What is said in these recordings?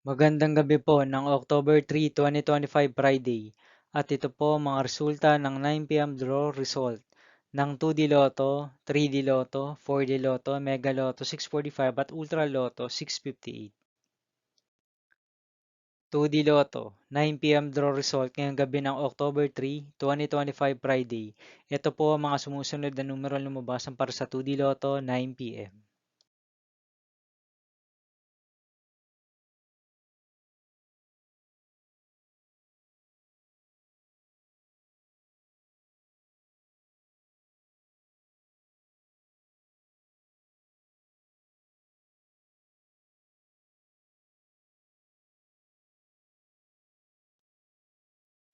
Magandang gabi po ng October 3, 2025 Friday. At ito po ang mga resulta ng 9 p.m. draw result ng 2D Lotto, 3D Lotto, 4D Lotto, Mega Lotto 645 at Ultra Lotto 658. 2D Lotto, 9 p.m. draw result ngayong gabi ng October 3, 2025 Friday. Ito po ang mga sumusunod na numero lumabasan para sa 2D Lotto 9 p.m.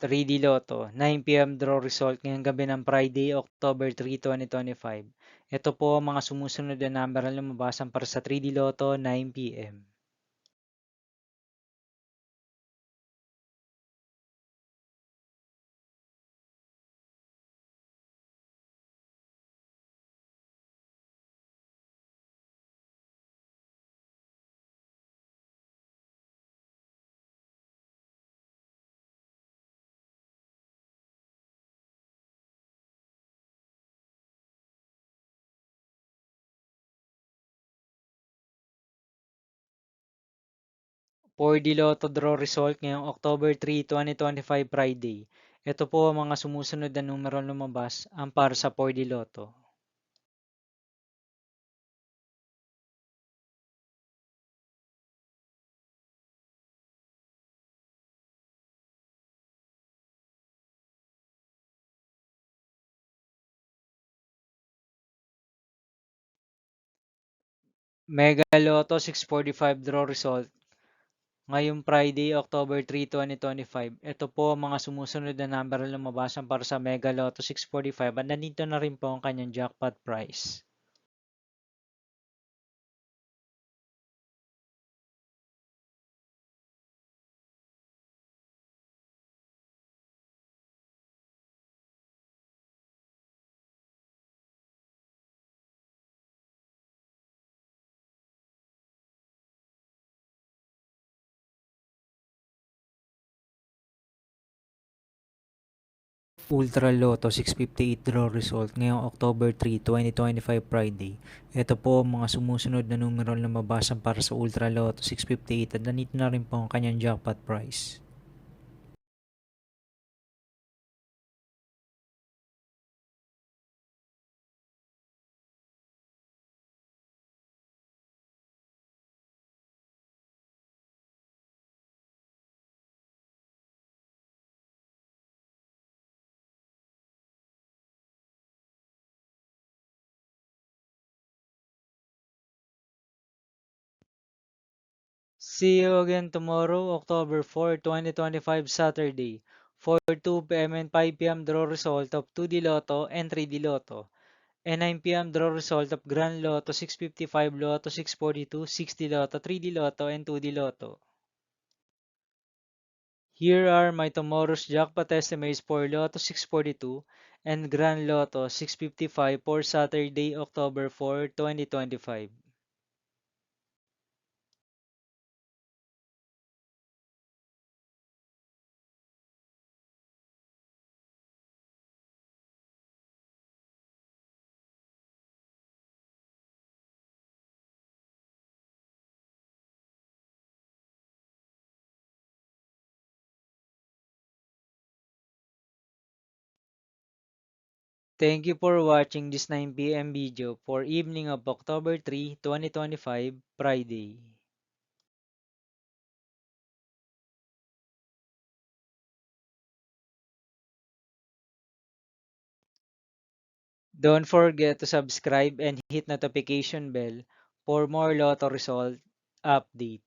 3D Lotto, 9 p.m. draw result ngayong gabi ng Friday, October 3, 2025. Ito po ang mga sumusunod na number na lumabasan para sa 3D Lotto, 9 p.m. 4D Lotto draw result ngayong October 3, 2025 Friday. Ito po ang mga sumusunod na numero lumabas ang para sa 4D Lotto. Mega Lotto 645 draw result ngayong Friday, October 3, 2025. Ito po ang mga sumusunod na number na lumabasan para sa Mega Lotto 645 at nandito na rin po ang kanyang jackpot price. Ultra Lotto 658 draw result ngayong October 3, 2025 Friday. Ito po ang mga sumusunod na numero na mabasan para sa Ultra Lotto 658 at nandito na rin po ang kanyang jackpot price. See you again tomorrow, October 4, 2025 Saturday, 4:02 p.m. and 5 p.m. draw result of 2D Lotto and 3D Lotto, and 9 p.m. draw result of Grand Lotto 655, Lotto 642, 6D Lotto, 3D Lotto, and 2D Lotto. Here are my tomorrow's jackpot estimates for Lotto 642 and Grand Lotto 655 for Saturday, October 4, 2025. Thank you for watching this 9 p.m. video for evening of October 3, 2025, Friday. Don't forget to subscribe and hit notification bell for more Lotto result update.